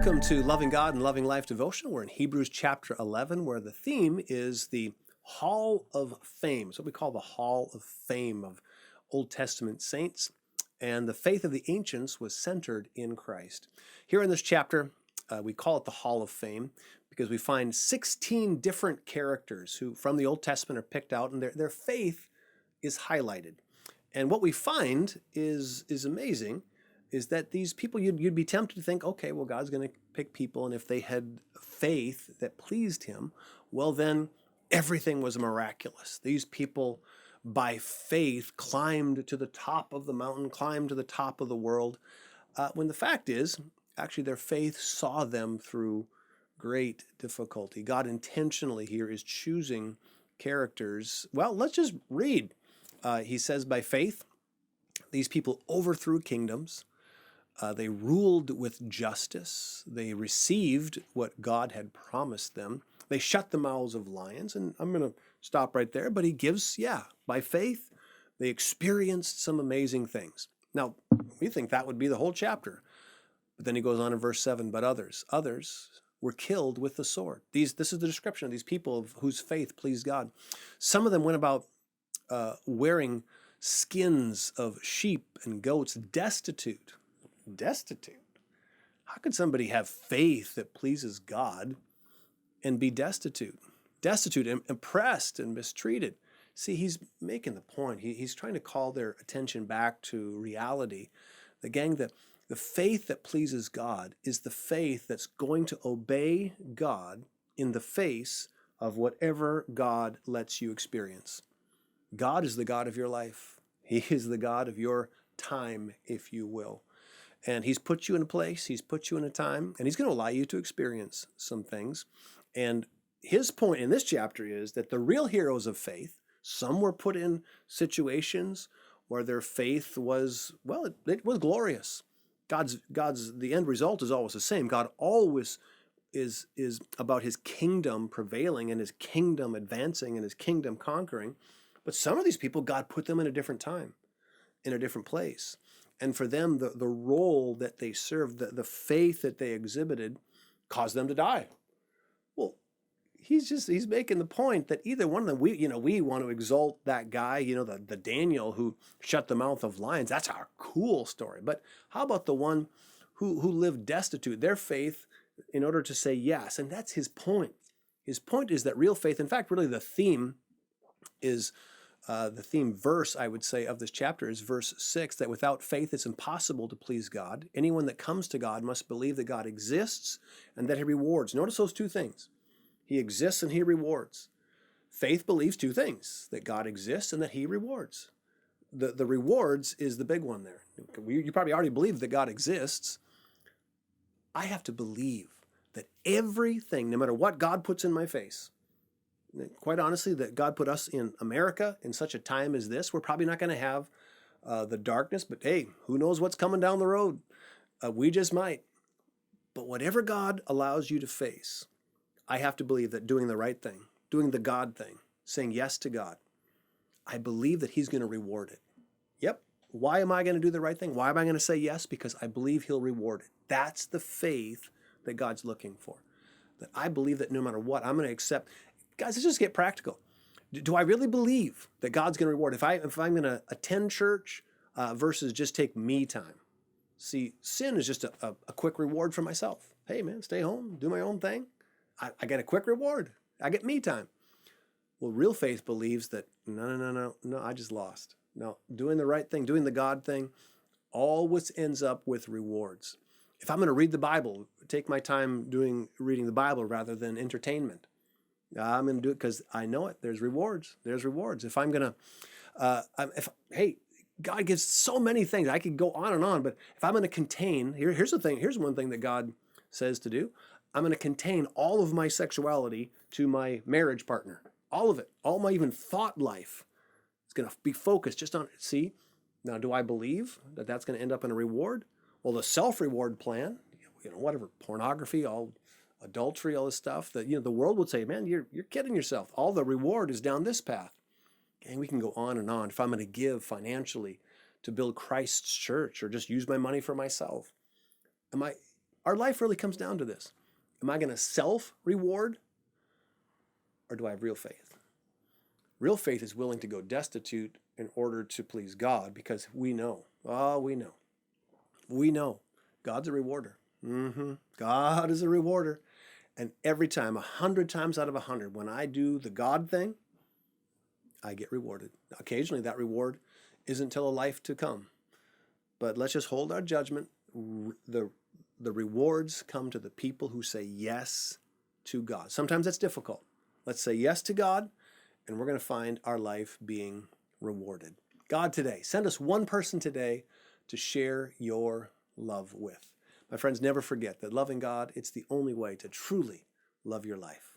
Welcome to Loving God and Loving Life Devotional. We're in Hebrews chapter 11, where the theme is the Hall of Fame. It's what we call the Hall of Fame of Old Testament saints. And the faith of the ancients was centered in Christ. Here in this chapter, we call it the Hall of Fame because we find 16 different characters who from the Old Testament are picked out, and their faith is highlighted. And what we find is amazing, is that these people, you'd be tempted to think, okay, well, God's going to pick people, and if they had faith that pleased him, well, then everything was miraculous. These people, by faith, climbed to the top of the mountain, climbed to the top of the world, when the fact is, actually, their faith saw them through great difficulty. God intentionally here is choosing characters. Well, let's just read. He says, by faith, these people overthrew kingdoms. They ruled with justice. They received what God had promised them. They shut the mouths of lions. And I'm going to stop right there. But he gives, by faith, they experienced some amazing things. Now, we think that would be the whole chapter. But then he goes on in verse 7, but others were killed with the sword. This is the description of these people of whose faith pleased God. Some of them went about wearing skins of sheep and goats, destitute. How could somebody have faith that pleases God and be destitute, and oppressed and mistreated? See, he's making the point. He's trying to call their attention back to reality. The faith that pleases God is the faith that's going to obey God in the face of whatever God lets you experience. God is the God of your life. He is the God of your time, if you will. And he's put you in a place, he's put you in a time, and he's going to allow you to experience some things. And his point in this chapter is that the real heroes of faith, some were put in situations where their faith was, it was glorious. The end result is always the same. God always is about his kingdom prevailing and his kingdom advancing and his kingdom conquering. But some of these people, God put them in a different time, in a different place. And for them, the role that they served, the faith that they exhibited, caused them to die. Well, he's making the point that either one of them, we want to exalt that guy, the Daniel who shut the mouth of lions. That's our cool story. But how about the one who lived destitute? Their faith, in order to say yes, and that's his point. His point is that real faith, in fact, really the theme is. The theme verse, I would say, of this chapter is verse 6, that without faith it's impossible to please God. Anyone that comes to God must believe that God exists and that he rewards. Notice those two things. He exists and he rewards. Faith believes two things, that God exists and that he rewards. The rewards is the big one there. You probably already believe that God exists. I have to believe that everything, no matter what God puts in my face, quite honestly, that God put us in America in such a time as this, we're probably not going to have the darkness, but hey, who knows what's coming down the road? We just might. But whatever God allows you to face, I have to believe that doing the right thing, doing the God thing, saying yes to God, I believe that he's going to reward it. Yep. Why am I going to do the right thing? Why am I going to say yes? Because I believe he'll reward it. That's the faith that God's looking for. That I believe that no matter what, I'm going to accept. Guys, let's just get practical. Do I really believe that God's going to reward? If I'm going to attend church versus just take me time. See, sin is just a quick reward for myself. Hey, man, stay home, do my own thing. I get a quick reward. I get me time. Well, real faith believes that, no, I just lost. No, doing the right thing, doing the God thing, always ends up with rewards. If I'm going to read the Bible, take my time reading the Bible rather than entertainment. I'm going to do it because I know it. There's rewards. If I'm going to, God gives so many things. I could go on, but if I'm going to contain, here's the thing. Here's one thing that God says to do. I'm going to contain all of my sexuality to my marriage partner. All of it. All my even thought life. It's going to be focused just on it. See? Now, do I believe that that's going to end up in a reward? Well, the self-reward plan, whatever, pornography, all adultery, all this stuff, that the world would say, man, you're kidding yourself. All the reward is down this path. And we can go on and on. If I'm going to give financially to build Christ's church or just use my money for myself, Our life really comes down to this. Am I going to self-reward, or do I have real faith? Real faith is willing to go destitute in order to please God, because we know God's a rewarder. God is a rewarder. And every time, 100 times out of 100, when I do the God thing, I get rewarded. Occasionally that reward isn't till a life to come. But let's just hold our judgment. The rewards come to the people who say yes to God. Sometimes that's difficult. Let's say yes to God, and we're going to find our life being rewarded. God, today, send us one person today to share your love with. My friends, never forget that loving God, it's the only way to truly love your life.